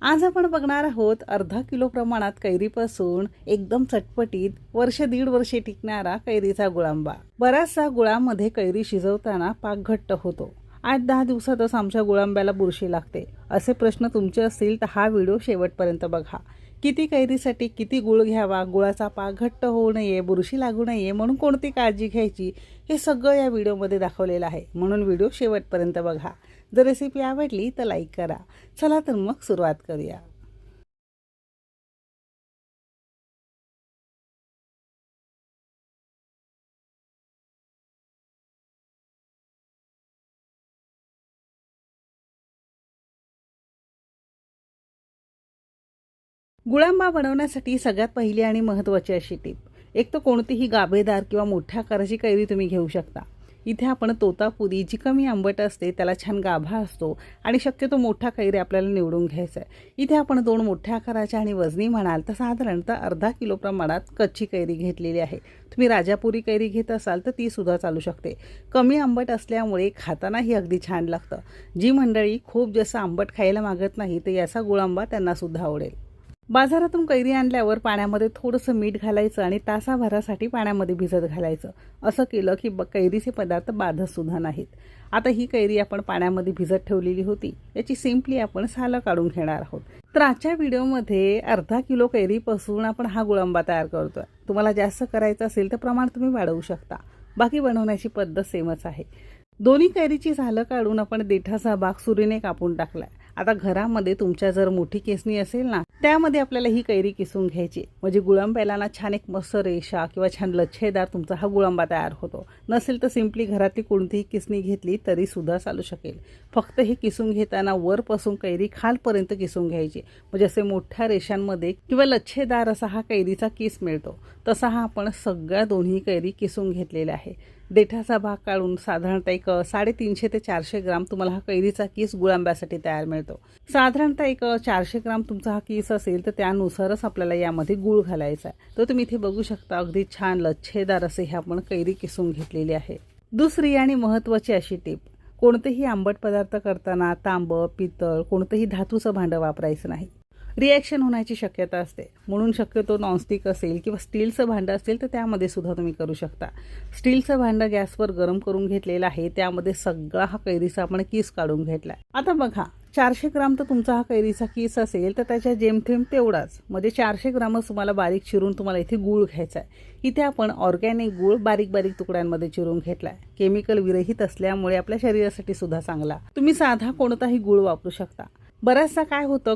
आज आपण बघणार आहोत अर्धा किलो प्रमाणात कैरीपासून एकदम चटपटीत वर्ष दीड वर्षे टिकणारा कैरीचा गुळांबा। बऱ्याचशा गुळामध्ये कैरी शिजवताना पाक घट्ट होतो। 8-10 दिवसातच आमच्या गुळांब्याला बुरशी लागते। असे प्रश्न तुमचे असतील तर हा व्हिडिओ शेवटपर्यंत बघा। किती कैरीसाठी किती गुळ घ्यावा, गुळाचा पाक घट्ट होऊ नये, बुरशी लागू नये म्हणून कोणती काळजी घ्यायची हे सगळं या व्हिडिओमध्ये दाखवलेलं आहे। म्हणून व्हिडिओ शेवटपर्यंत बघा। जर रेसिपी आवडली तर लाईक करा। चला तर मग सुरुवात करूया। गुळांबा बनवण्यासाठी सगळ्यात पहिली आणि महत्त्वाची अशी टीप, एक तर कोणतीही गाभेदार किंवा मोठ्या आकाराची कैरी तुम्ही घेऊ शकता। इथे आपण तोतापुरी जी कमी आंबट असते त्याला छान गाभा असतो आणि शक्यतो मोठा कैरी आपल्याला निवडून घ्यायचा आहे। इथे आपण 2 मोठ्या आकाराच्या आणि वजनी म्हणाल तर साधारणतः अर्धा किलो प्रमाणात कच्ची कैरी घेतलेली आहे। तुम्ही राजापुरी कैरी घेत असाल तर ती सुद्धा चालू शकते। कमी आंबट असल्यामुळे खातानाही अगदी छान लागतं। जी मंडळी खूप जास्त आंबट खायला मागत नाही तर याचा गुळांबा त्यांना सुद्धा आवडेल। बाजारातून कैरी आणल्यावर पाण्यामध्ये थोडंसं मीठ घालायचं आणि तासाभरासाठी पाण्यामध्ये भिजत घालायचं। असं केलं की कैरीचे पदार्थ बाधत सुद्धा नाहीत। आता ही कैरी आपण पाण्यामध्ये भिजत ठेवलेली होती, याची सिंपली आपण सालं काढून घेणार आहोत। तर आजच्या व्हिडिओमध्ये अर्धा किलो कैरीपासून आपण हा गुळांबा तयार करतोय। तुम्हाला जास्त करायचं असेल तर प्रमाण तुम्ही वाढवू शकता। बाकी बनवण्याची पद्धत सेमच आहे। दोन्ही कैरीची सालं काढून आपण देठाचा भाग सुरीने कापून टाकलाय। आता घरामध्ये तुमच्या जर मोठी केसनी असेल ना, त्यामध्ये आपल्याला ही कैरी किसून घ्यायची, म्हणजे गुळांब्याला ना छान एक मस्त रेषा किंवा छान लच्छेदार तुमचा हा गुळांबा तयार होतो। नसेल तर सिंपली घरातली कोणतीही किसणी घेतली तरी सुद्धा चालू शकेल। फक्त हे किसून घेताना वरपासून कैरी खालपर्यंत किसून घ्यायची, म्हणजे असे मोठ्या रेषांमध्ये किंवा लच्छेदार असा हा कैरीचा किस मिळतो। तसा हा आपण सगळ्या दोन्ही कैरी किसून घेतलेला आहे। देठाचा भाग काढून साधारणतः एक 350 ते 400 ग्राम तुम्हाला हा कैरीचा किस गुळांब्यासाठी तयार मिळतो। साधारणतः एक 400 ग्राम तुमचा हा किस असेल तर त्यानुसारच आपल्याला यामध्ये गूळ घालायचा आहे। तर तुम्ही इथे बघू शकता अगदी छान लच्छेदार असे हे आपण कैरी किसून घेतलेली आहे। दुसरी आणि महत्त्वाची अशी टीप, कोणतेही आंबट पदार्थ करताना तांब, पितळ कोणतेही धातूचं भांडं वापरायचं नाही। रिॲक्शन होण्याची शक्यता असते, म्हणून शक्यतो नॉनस्टिक असेल किंवा स्टीलचं भांडं असेल तर त्यामध्ये सुद्धा तुम्ही करू शकता। स्टीलचं भांडं गॅसवर गरम करून घेतलेलं आहे, त्यामध्ये सगळा हा कैरीचा आपण किस काढून घेतलाय। आता बघा 400 ग्राम तर तुमचा हा कैरीचा किस असेल तर त्याच्या जेमथेम तेवढाच, म्हणजे 400 ग्रामच तुम्हाला बारीक चिरून तुम्हाला इथे गूळ घ्यायचा आहे। इथे आपण ऑर्गॅनिक गूळ बारीक बारीक तुकड्यांमध्ये चिरून घेतलाय। केमिकल विरहित असल्यामुळे आपल्या शरीरासाठी सुद्धा चांगला। तुम्ही साधा कोणताही गूळ वापरू शकता। बऱ्याचदा काय होतं,